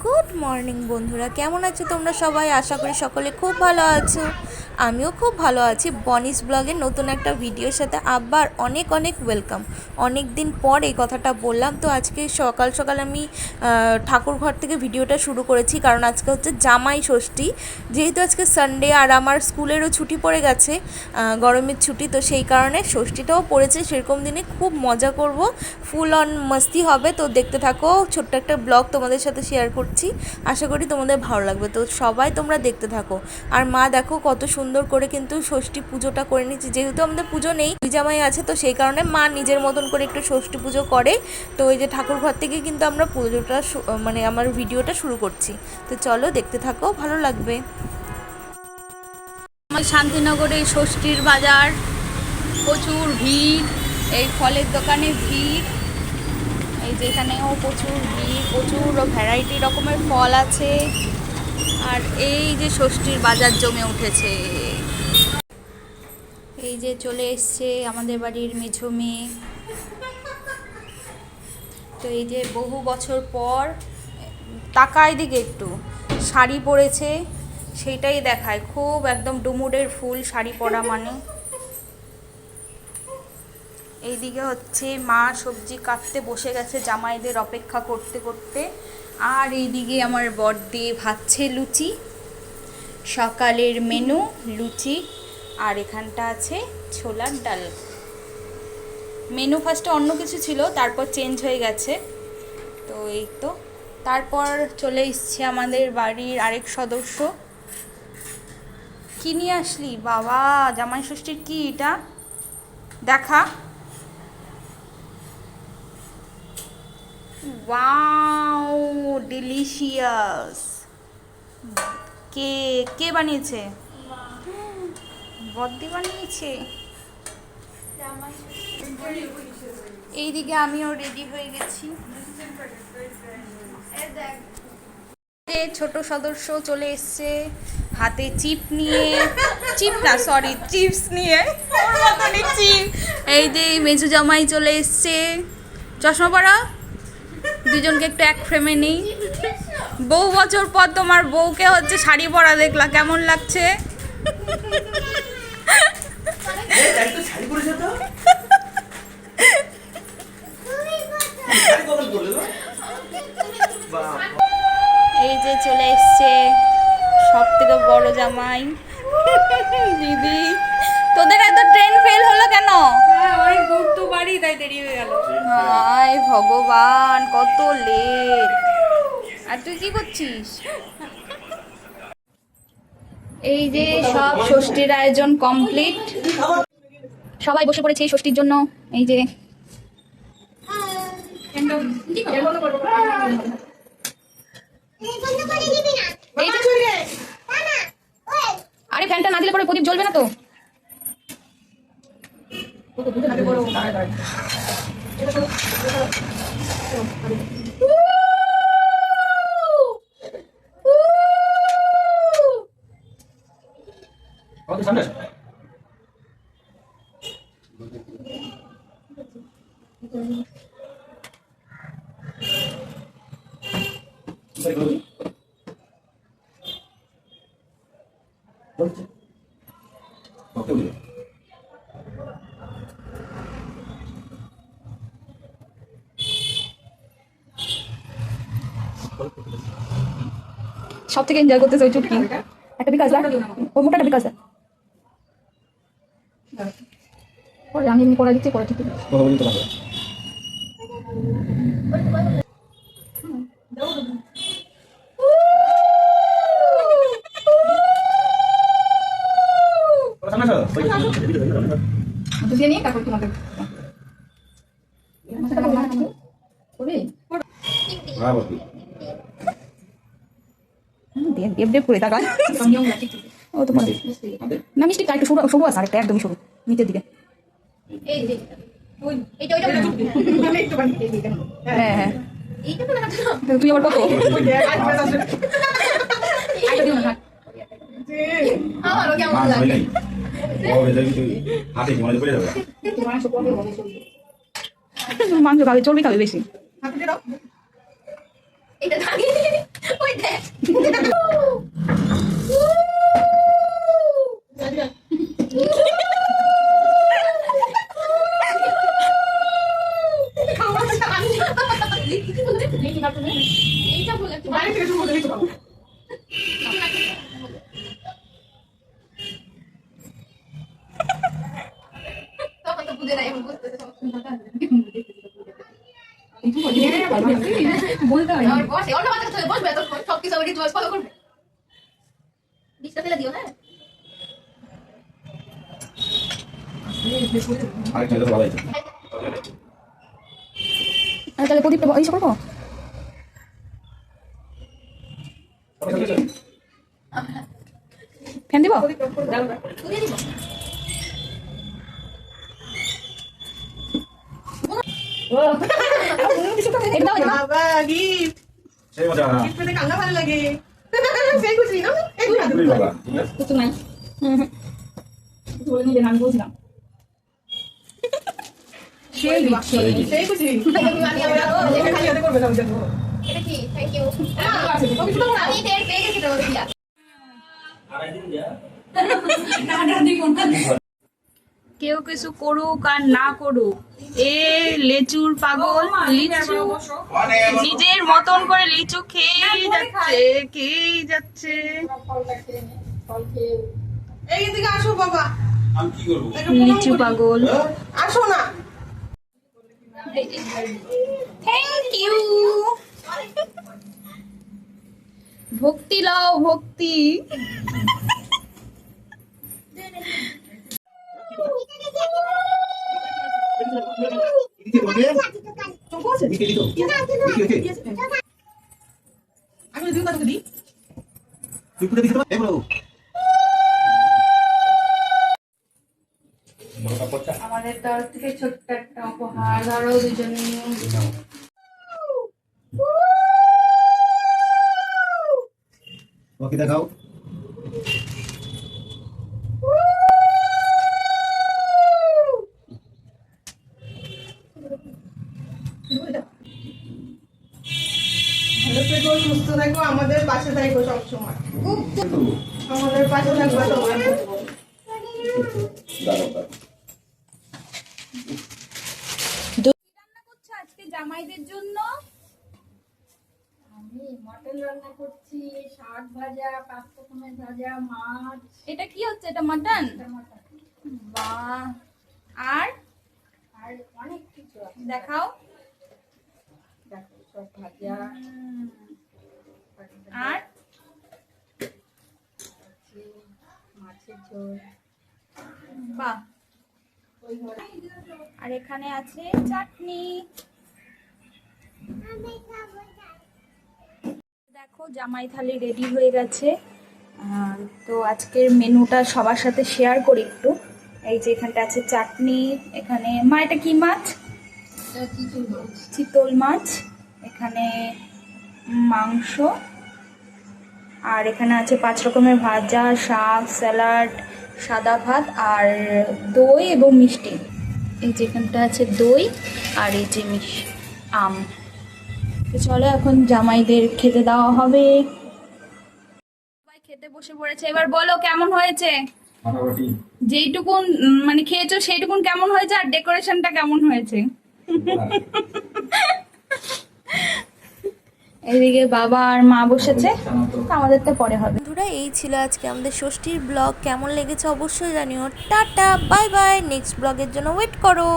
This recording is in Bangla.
গুড মর্নিং বন্ধুরা, কেমন আছো তোমরা সবাই? আশা করি সকলে খুব ভালো আছো। আমিও খুব ভালো আছি। বনিস ব্লগের নতুন একটা ভিডিওর সাথে আবার অনেক অনেক ওয়েলকাম। অনেক দিন পর এই কথাটা বললাম। তো আজকে সকাল সকাল আমি ঠাকুর ঘর থেকে ভিডিওটা শুরু করেছি, কারণ আজকে হচ্ছে জামাই ষষ্ঠী। যেহেতু আজকে সানডে আর আমার স্কুলেরও ছুটি পড়ে গেছে, গরমের ছুটি, তো সেই কারণে ষষ্ঠীটাও পড়েছে। সেরকম দিনে খুব মজা করব, ফুল অন মস্তি হবে। তো দেখতে থাকো, ছোট্ট একটা ব্লগ তোমাদের সাথে শেয়ার করছি, আশা করি তোমাদের ভালো লাগবে। তো সবাই তোমরা দেখতে থাকো। আর মা দেখো কত সুন্দর করে কিন্তু ষষ্ঠী পুজোটা করে নিচ্ছে। যেহেতু আমাদের পুজো নেই, দুই জামাই আছে, তো সেই কারণে মা নিজের মতন করে একটু ষষ্ঠী পুজো করে। তো এই যে ঠাকুর ঘর থেকে কিন্তু আমরা পুজোটা মানে আমার ভিডিওটা শুরু করছি। তো চলো দেখতে থাকো, ভালো লাগবে। আমার শান্তিনগরে ষষ্ঠীর বাজার, প্রচুর ভিড়, এই ফলের দোকানে ভিড়, এই যে এখানেও প্রচুর ভিড়, প্রচুর ভ্যারাইটি রকমের ফল আছে। আর এই যে ষষ্ঠীর বাজার জমে উঠেছে। এই যে চলে এসছে আমাদের বাড়ির মেঝো মেয়ে। তো এই যে বহু বছর পর, তাকায় দিকে একটু, শাড়ি পরেছে, সেইটাই দেখায়। খুব একদম ডুমুরের ফুল শাড়ি পরা মানে। এইদিকে হচ্ছে মা সবজি কাটতে বসে গেছে জামাইদের অপেক্ষা করতে করতে। আর এইদিকে আমার বড়দি ভাজছে লুচি, সকালের মেনু লুচি। আর এখানটা আছে ছোলার ডাল। মেনু ফার্স্টে অন্য কিছু ছিল, তারপর চেঞ্জ হয়ে গেছে। তো এই তো, তারপর চলে এসছে আমাদের বাড়ির আরেক সদস্য। কি নিয়ে আসলি বাবা? জামাই ষষ্ঠীর কি এটা দেখা। Wow, delicious. কে কে বানিয়েছে? বদ্দি বানিয়েছে। এইদিকে আমিও রেডি হয়ে গেছি। ছোট সদস্য চলে এসছে হাতে চিপ নিয়ে, চিপ না সরি চিপস নিয়ে। এই যে মেজু জামাই চলে এসছে, চশমা পরা। দুজনকে একটু এক ফ্রেমে নেই। বহু বছর পর তোমার বউকে হচ্ছে শাড়ি পরা দেখলা, কেমন লাগছে? এই যে চলে এসছে সব থেকে বড় জামাই দিদি। তোদের এত ট্রেন ফেল হলো কেন? অনেক দূর তো বাড়ি, তাই দেরি হয়ে গেল। হায় ভগবান, কত লেট। আর তুই কি করছিস? এই যে সব ষষ্ঠীর আয়োজন কমপ্লিট, সবাই বসে পড়েছে এই ষষ্ঠীর জন্য। এই যে আরে ফ্যানটা না দিলে পরে প্রদীপ জ্বলবে না তো। সব থেকে এনজয় করতেছে ওই চুটকি। একটা বিকাশ দা, ওই মোটাটা বিকাশ দা। পরে আমি এমনি পড়া দিচ্ছি, পরে ঠিক নিয়ে তারপর তোমাদের দেব দেব করে তাকায়। ও তোমার না মিষ্টিটা একটু সরু সরু আছে, আরেকটা একদমই সরু নিচের দিকে। হ্যাঁ হ্যাঁ, তুই আবার কত মাংস খাবে, চর্বি খাবে বেশি। বাইরে থেকে শুরু করে দিতে বলতে হয় তাহলে প্রদীপটা ইসে করবো। ফ্যান দিব? বাবা গিফট সেই মজা গিফট পেতে কান্না ভালো লাগে সেই খুশি না এই বাবা তো নাই বলে নিয়ে আমি বলছিলাম সেই সেই খুশি খালি হতে করবে না দেখো কেউ কিছু করুক আর না করুক, এ লেচুর পাগল, লিচু নিজের মতন করে লিচু খেয়েই যাচ্ছে। এই দিকে আসো বাবা আমি কি করব লিচু পাগল, আসো না থ্যাংক ইউ। ভক্তি লাও ভক্তি। আমি দিও না তোকে দি আমাদের তরফ থেকে ছোট্ট একটা উপহার, ধরো দুজনে ওকে দেখাও ভালো থেকো সুস্থ থাকো আমাদের পাশে থাকো সবসময় আমাদের পাশে থাকবে সবাই রান্না করছো আজকে জামাইদের জন্য? আমি মটন রান্না করছি, শাক ভাজা, পাঁচরকমের ভাজা, মাছ, এটা কি হচ্ছে? এটা মাটন? টমাটো, বাহ। আর আর অনেক কিছু আছে। দেখাও। দেখো সব ভাজা আর আছে, মাছের ঝোল, বাহ। আর এখানে আছে চাটনি। দেখো জামাই থালি রেডি হয়ে গেছে। তো আজকের মেনুটা সবার সাথে শেয়ার করি একটু। এই যে এখানটা আছে চাটনি, এখানে মা এটা কি মাছ? এটা চিতল মাছ, চিতল মাছ, এখানে মাংস, আর এখানে আছে 5 রকমের ভাজা, শাক, স্যালাড, সাদা ভাত আর দই এবং মিষ্টি। এই যে এখানটা আছে দই আর এই যে আম। তো চলো এখন জামাইদের খেতে দেওয়া হবে। সবাই খেতে বসে পড়েছে, এবার বলো কেমন হয়েছে? মোটামুটি যেইটুকুন মানে খেয়েছো সেইটুকুন কেমন হয়েছে আর ডেকোরেশনটা কেমন হয়েছে? এদিকে বাবা আর মা বসেছে, তো আমাদের তো পরে হবে। বন্ধুরা এই ছিল আজকে আমাদের ষষ্ঠীর ব্লগ। কেমন লেগেছে অবশ্যই জানিও। Tata bye bye. নেক্সট ব্লগের জন্য ওয়েট করো।